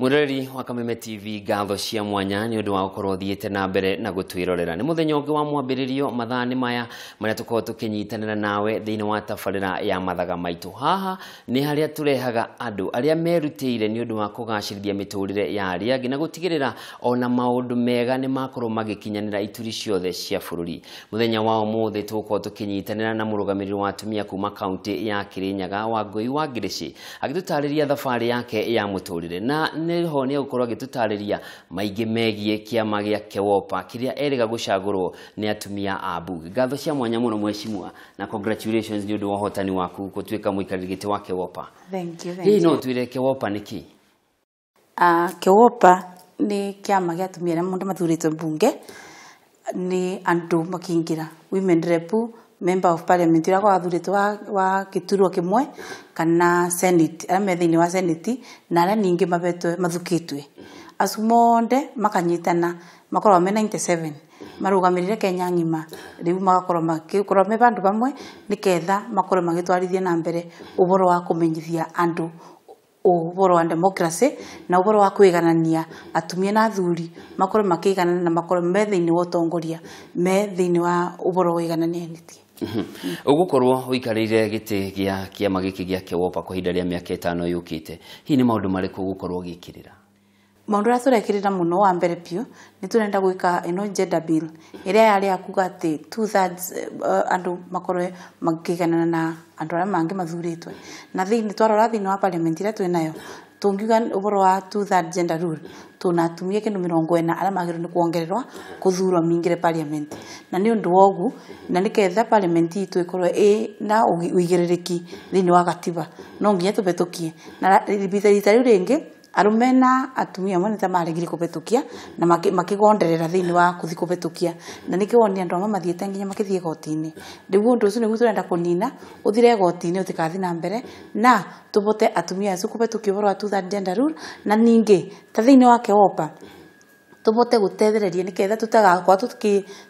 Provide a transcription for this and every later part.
Mureri wa Kameme TV gatho cia mwanya ni undu wa gukorwo thiete na mbere na gutwirorera ni muthenya ungi wa mwambiririo mathani maya maria tukorwo tukinyitanira nawe thiini wa tabarira ya Mathaga Maitu. Haha ni haria turehaga andu aria merutire ni undu wa kugacirithia miturire ya aria angi na gutigirira ona maundu mega ni makorwo magikinyanira ituri ciothe cia bururi. Muthenya wa umuthi tukorwo tukinyitanira na Murugamiriri wa atumia kuma kaunti ya Kirinyaga Wangui Ngirichi agitutariria thabari yake ya muturire na niho ni gukorwo agitutariria maingi megie kiama gia kewopa kiria eriga gucagurwo ni atumia a bunge. Gatho cia mwanya muno mweshimwa na congratulations ni undu wa hotani waku gutwika muikariri giti wa kewopa. Thank you. Hii no twire kewopa niki? Kewopa ni kiama gia atumia na mundu mathurite bunge ni andu makingira women rep, member of parliament ira kwa athurite wa kiturwa kimwe kana senate ame thiini wa senate na aria ningi mabetwe mathukitwe asumonde makanyitana makorwa me 97 marugamirire Kenya ngima riu magakorwa me bandu bamwe niketha makorwa magitwarithia na mbere uboro wa kumenyithia andu uboro wa democracy na uboro wa kwiganania atumia na athuri makorwa makiganana na makorwa me thiini wa utongoria me thiini wa uboro wa iganania ugukorwo wikarire giti gia kiama giki gia kewopa kwa ihinda ria miaka 5 yukite. Hii ni maundu mariku ugukorwo gikirira? Maundu ra turekirira muno wa mbere pio ni turenda gwika ino gender bill iria yari akuga ati 2/3 andu makorwe magiganana na andu aria mangi mathuritwe na thiini twarora thiini wa parliament ira twinayo tungiuga uboro wa 2/3 gender rule tunatumia kindu 40 aria magirwo ni kuongererwa kuthurwa mingire parliament na ni undu wogu na niketha parliament itu ikorwe na uigiririki thiini wa gatiba no nginya tubetukie na ribita riu ringi arume na atumia mone ta maregire kubetukia na makigonderera thiini wa kuthi kubetukia na nikiwonia andu amwe mathiete nginya makithie gotini riu undu ucio nigu turenda kunina uthire gotini utikathi na mbere na tubote atumia acu kubetukia uboro wa 2/3 gender rule na ningi ta thiini wa kewopa tubote gutethereria niketha tutagakwa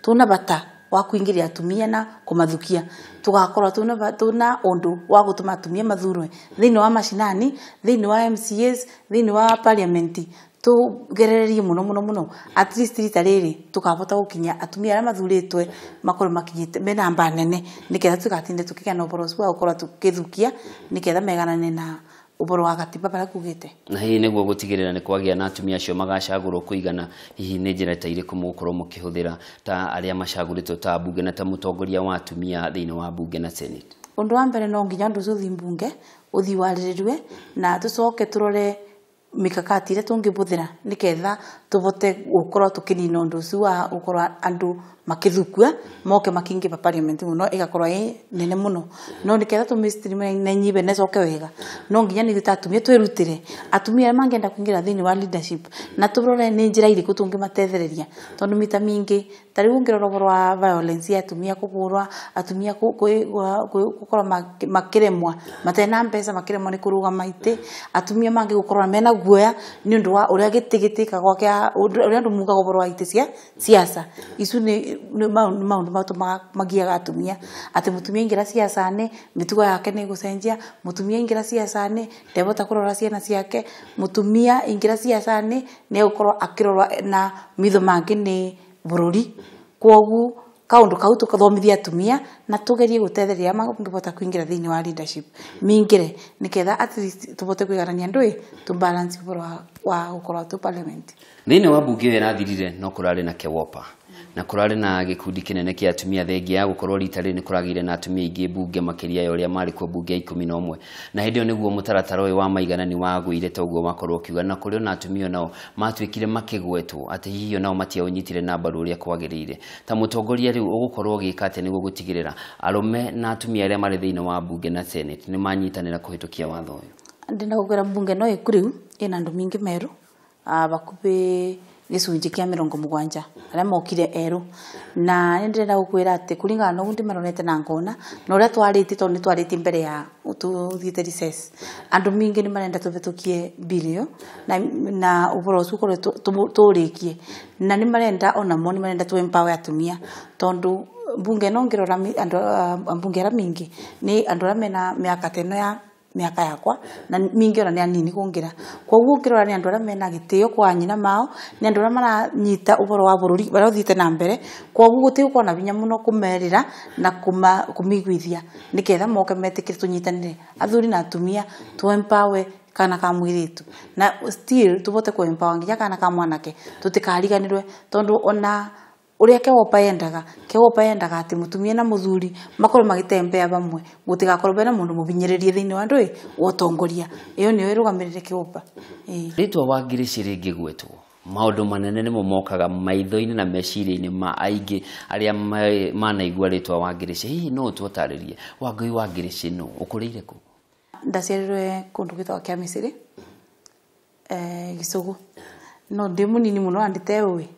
tuna bata wa kuingiria atumia na kumathukia tugakorwa tuna undu wa gutuma atumia mathurwe thiini wa mashinani thiini wa MCAs thiini wa parliament tugerererie muno at least rita riri tukabota gukinya atumia aria mathuritwe makorwo makinyite me namba nene niketha tugatinde tukigia na uboro wa gukorwa tukithukia niketha meganane na uboro wa gatiba bara kugite na hii niguo gutigirira ni kwagia na atumia acio magacagurwo kuigana. Hihi ni njira ta iriku mukorwo mukihuthira ta aria macaguritwo ta bunge na ta mutongoria wa atumia thiini wa bunge na senate? Undu wa mbere no nginya ndu uthi bunge uthi waririrwe na tucoke turore mikakati ire tungibuthira niketha tubote gukorwo tukinina undu ucio wa gukorwo andu makithukua moke makingi pa parliament muno igakorwa nene muno no niketha tumistream na nyibe necoke wega no nginya ni tutatumie twirutire atumia mangenda kuingira thiini wa leadership na turore ni njira iriku tungimatethereria tondu mita mingi tari ungirora uboro wa violence ya atumia kuburwa atumia gukorwa makiremwa matena mpesa makiremwa ni kuruga maite atumia mangi gukorwa mena guoya ni undu wa uria gitigitika gwake uria andu muga uboro wa ite cia siasa isu ni maundu matu magiaga atumia ati mutumia ingira siasa ni mitugo yake ni gucenjia mutumia ingira siasa ni ndebota kurora ciana ciake mutumia ingira siasa ni gukorwa akirorwa na mitho mangi ni bururi kwogu kaundu kau tukathomithia atumia na tugerie gutetheria mangibota kuingira thiini wa leadership mingire niketha at least tubote kwigarania ndui tu balance uboro wa gukorwa tu parliament thiini wa bunge irathirire no kurari na kewopa na kurari na gikundi kinene kia atumia thengia gukorwo rita ri ni kuragire na atumia ingi bunge makiria ya uria mari kwa bunge 11 na hindio niguo mutaratara uyu wa maiganani wa guire toguo makorwo kiuga na kurio na atumia nao matwikire makigwetwo ati hiyo nao matiaunyitire na mbaru uria kwagirire ta mutongoria riu ugukorwo gikate niguo gutigirira arume na atumia aria mari thiini wa bunge na senate ni manyitanira kuhitukia watho uyu? Ndina kugera bunge no ikuriu ina andu mingi meru bakubi gicunji kia 70 aria mokire eru na ndenda gukwira ati kuringana no ndi maronete na ngona no uria twariti to ni twariti mbere ya tuthiete recess andu mingi ni marenda tubetukie bilio na uboro ucio turikie na ni marenda ona mo ni marenda tu empower atumia tondu bunge no ngirora andu bunge ra mingi ni andu ra mena miaka teno ya miaka yakwa na mingi ona ni anini kungira koguo ngirora ni andu ara mena gitio kwa nyina mao ni andu ara maranyita uboro wa bururi bara uthite na mbere koguo guti kuona binya muno kumerira na kumiguithia niketha moke metikire tunyitanire athuri na atumia to empower kana ka mwiritu na still tubote ko empower nginya kana ka mwanake tutikariganirwe tondu ona uria kewopa yendaga ati mutumia na muthuri makoro magitembea bamwe gutigakorwo bena mundu mubinyiririe thiini wa ndui wotongoria iyo niyo irugamirire kewopa ritwa wa Ngirichi ringigwetwo maundu manene nimo mokaga maitho-ini na meciria-ini ma aingi aria manaigua ritwa wa Ngirichi hihi no tutaririe Wangui wa Ngirichi no ukurire ku ndaciarirwe kundu gitwa kia Misiri Gisugu no ndi munini muno andite uwi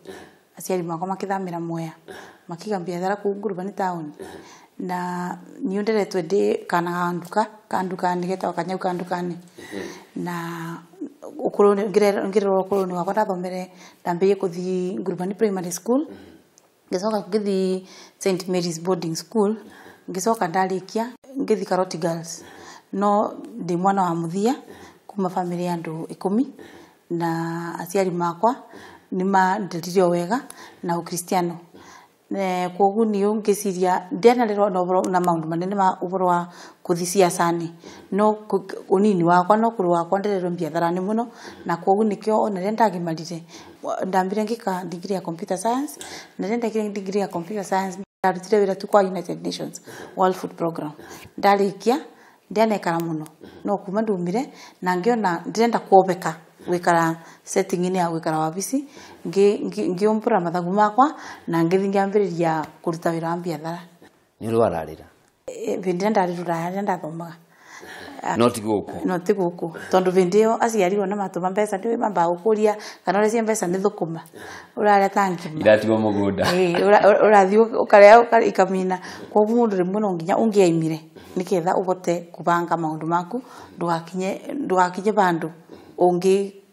aciari makwa makithamira Mwea makiga biathara ku Ngurubani town na niunderetwe ndi kana kanduka ndigeta kanyau kandukani na ukuruni ngirero ukuruni wakwa ndathomere ndambiye kuthi Ngurubani primary school ngicoka ngithi St Mary's boarding school ngicoka ndarikia ngithi Karoti girls no ndi mwana wa muthia kuma family ya andu 10 na aciari makwa nima ndiririo wega na ukristiano koguo niyo ngiciria ndena rero na maundu manene ma uboro wa kuthi siasani no unini wakwa no kuru wakwa nderero biatharani muno na koguo nikio ona renda gimarire ndambire ngika degree ya computer science na renda degree ya computer science ndarutire wira tu kwa United Nations World Food Program ndarikia ndianekara muno no kuma ndumire na ngiona ndirenda kuobeka wikara setting ini ya wikara wabisi ngiompura mathagu makwa na ngithingiambiriria kuruta wira wa biathara ni uri wararira vindi ndarirura ndathomaga not guku tondu vindi yo aciari ona matuma mbeca ndi mamba gukuria kana uri cia mbeca ni thukuma uraria tangima iratigo mugunda urathi ukaria ikamina koguo mundu rimwe no nginya ungiaimire niketha ubote kubanga maundu maku ndugakinye bandu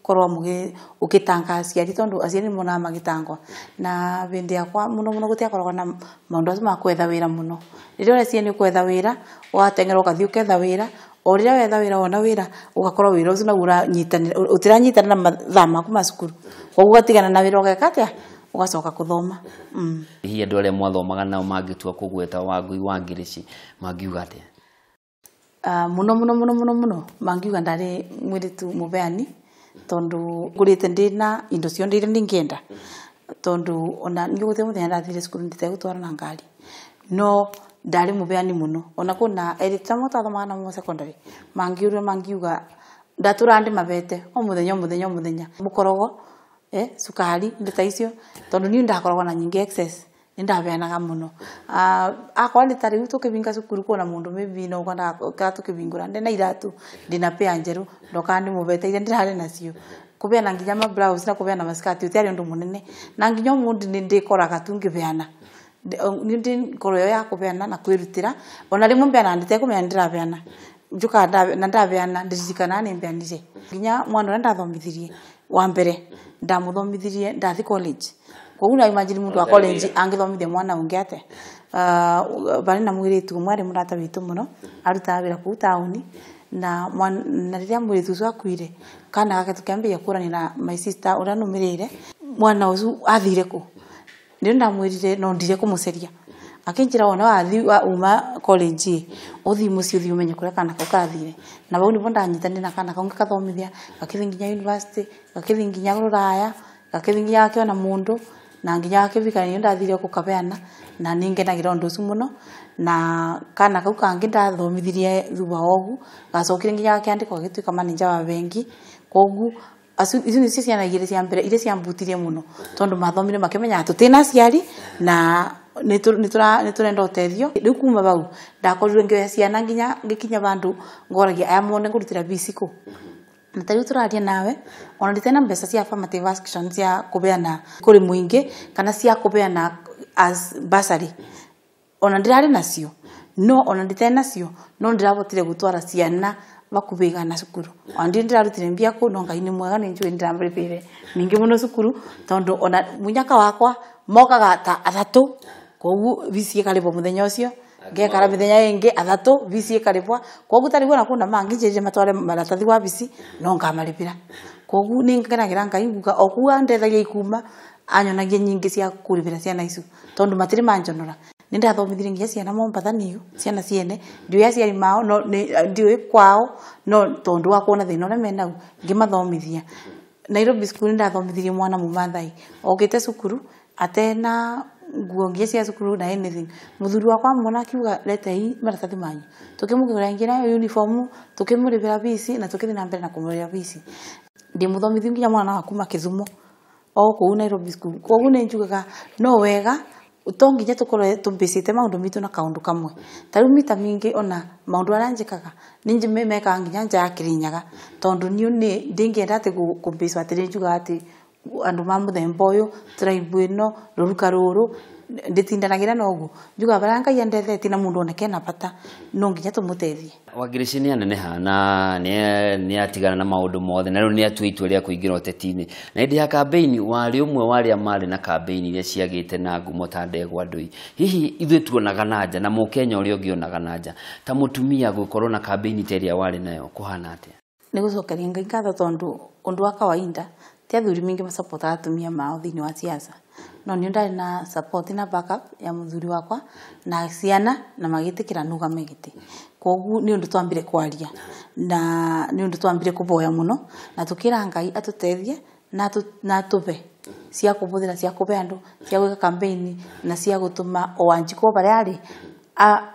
korwa muge ukitanga aciari tondu aciari mona magitangwa na bindi yakwa muno gutiakorwa na maundu acio makwetha wira muno riria uracie ni kwetha wira watengera ukathi uketha wira o riria wetha wira wona wira ugakorwa wira ucio na utiranyitanira na mathaa maku ma cukuru koguo ugatigana na wira ugekatia ugacoka kuthoma hihi andu aria mwathomaga nao mangitua kugweta Wangui wa Ngirichi mangiuga atia muno mangiuga ndari mwiritu mubeani tondu ngurite ndina indo cio ndire ndingienda tondu ona nyugute muthenya ndathire cukuru nditegutwara na ngari no ndari mubeani muno ona kuna erita mutathoma na mu secondary mangiuga ndatura ndi mabete o muthenya mukorogo sukari ndita icio tondu ni ndakoragwa na nyingi excess ndabeanaga muno akwa nditari tukibinga cukuru kuona mundu maybe no kwanda ka tukibingura ndena iratu ndina pea njeru ndoka ndi mubete ire ndirare nacio kubeana nginya ma blouse na kubeana maskati utiari ndu munene na nginya mundu ndikoraga tungibeana ndi koro ya kubeana na kwirutira ona rimwe mbeana ndite kumenya ndirabeana njuka ndabeana ndirikana ni mbeanire nginya mwana ura ndathomithirie wa mbere ndamuthomithirie ndathi college koguo na imagine mundu wa college angithomithia mwana ungi ate bari na mwiritu mwari murata witu muno aruta wira ku town na riria mwiritu ucio akuire kana gake tukiambia kurani na my sister ura numirire mwana ucio athire ku ndio ndamwirire no ndire kumuceria akinjira wona wathi uma college uthi mucio uthi umenye kuria kana ukathire na bau nibo ndanyitanire na kana kaungi kathomithia gakithinginya university gakithinginya ruraya gakithinginya kiona mundu na nginya akivika ni ndathire kukabeana na ningenagira undu ucio muno na kana kau kangi ndathomithirie thutha ogu gacokire nginya akiandikwa gituika manager wa bengi kogu icio ni ciana igire cia mbere ire cia mbutirie muno tondu mathomire makimenya tutina ciari na niturenda utethio riu kuma bau ndakorirwe ngioya ciana nginya ngikinya bandu ngoragia aya mone ngurutira bisiku Natari turaria nawe ona nditena mbeca cia affirmative action cia kubeana kuri muingi kana cia kubeana as bursary ona ndirari nacio no ona nditena cio no ndirabotire gutwara ciana bakubiga na cukuru ona ndirarutire mbia ku no ngai ni mwega ni njui ndirambirire ningi muno cukuru tondu ona munyaka wakwa mokaga ta athatu koguo bicie karibo muthenya ucio ngekara mithenya ingi athatu visi ikaripwa kogu tarigwa na kuna mangi jeje matware maratathi wa visi no ngamaripira kogu ningenagira ngai nguga okuga ndethagia ikuma anyonagia nyingi cia kuripira ciana icu tondu matiri manjonora nindathomithirie nginya ciana Mombasa niyo ciana ciene ndio ya ciari mao no ndio kwao no tondu wa kuona thina ule menau ngimathomithia Nairobi school ndathomithirie mwana Mumathai ogite cukuru atena nguo nginya cia cukuru na anything muthuri wakwa mona akiuga leta hii maratathi manyu tukimugura ngira uniform tukimurivira visi na tukithina mbere na kumurivira visi ndimuthomithia nginya mwana waku makithumo ku Nairobi school kogu nenjugaga no wega utonginya tukore tumbicite maundu mitu na kaundu kamwe tariu mita mingi ona maundu aranjikaga ninje meka nginya nja ya Kirinyaga tondu niu ni ndingienda ati kumbicwa ati njuga ati andu ma muthemba uyu tribe ino ruruka ruru nditindanagira nogu njuga baranga yendetheti na mundu oneke na bata no nginya tumutethie Ngirichi ni aneneha na ni atigana na maundu mothe na riu ni atuitwe ria kuingira oteti-ini na ndi ya campaign wari umwe wari amari na campaign iria ciagite na ngumo ta ndegwa ndui hihi ithuĩ tuonaga nanja na mukenya uria ungionaga nanja ta mutumia gukorwo na campaign teria wari nayo kuhana atia ni gucokeria ngai ngatho tondu undu wa kawaida ti athuri mingi support atumia mao thini wa siasa no ni ndari na support na backup ya muthuri wakwa na ciana na magitikira nugame giti kogu ni undu twambire kwaria na ni undu twambire kuboya muno na tukira ngai atutethie na tuve cia kubuthira cia kube andu cia gwika campaign na cia gutuma owanjiko bare ari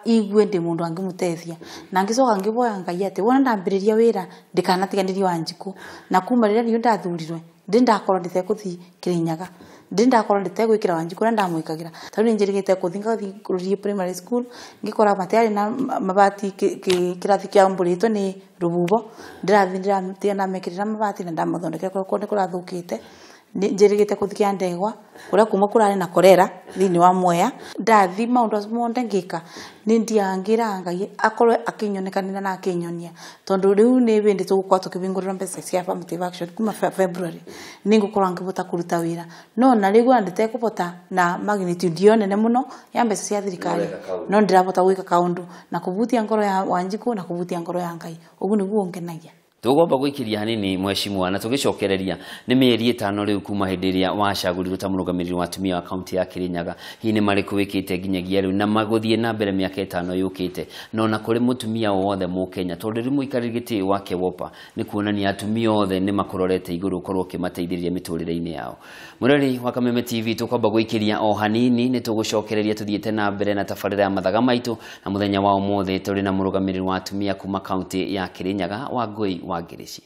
igwe ndi mundu angimutethia na ngicoka ngiboya ngai ati wona ndambiriria wira ndikanatiganirie wanjiku na kuma rira ni ndathurirwe ndindakorwo nditekuthi Kirinyaga ndindakorwo nditegwikira wanjiku na ndamwikagira tari njirigite kuthinga thi primary school ngikora matiari na mabati kirathi kia mburito ni rububo ndirathindira na mekirira mabati na ndamathondekera ko ndikurathukite njirigite kuthikia ndegwa kuria kuma kurari na korera thini wa Mwea ndathi maundu monde ngika ni ndiangira ngai akorwe akinyonekanira na akinyonia tondu riu ni bindi tugukwa tukibingurira mbeca cia affirmative action kuma February ningukorwa ngibuta kuruta wira no na riu ndite kubota na magnitude yonene muno ya mbeca cia thirikari no ndirabota gwika kaundu na kubutia ngoro ya Wanjiku na kubutia ngoro ya ngai ugu niguo ngenagia tugomba gwikiria hanini mheshimiwa na tugicokereria ni mieri 5 riu kuma hindi iria wacagurirwo ta murugamiriri wa atumia wa kaunti ya Kirinyaga hihi ni mariku wikite nginyagia riu na maguthie na mbere miaka 5 yukite no na kuri mutumia wothe mu Kenya tondu rimu ikarigiti wake wopa ni kuonania atumia othe ni makororete iguru korwo kimateithiriria miturire-ini yao mureri wa Kameme TV tukomba gwikiria o hanini ni tugucokereria tuthiete na mbere na tabarira ya Mathaga Maitu na muthenya wa umuthi turi na murugamiriri wa atumia kuma kaunti ya Kirinyaga Wangui Ngirichi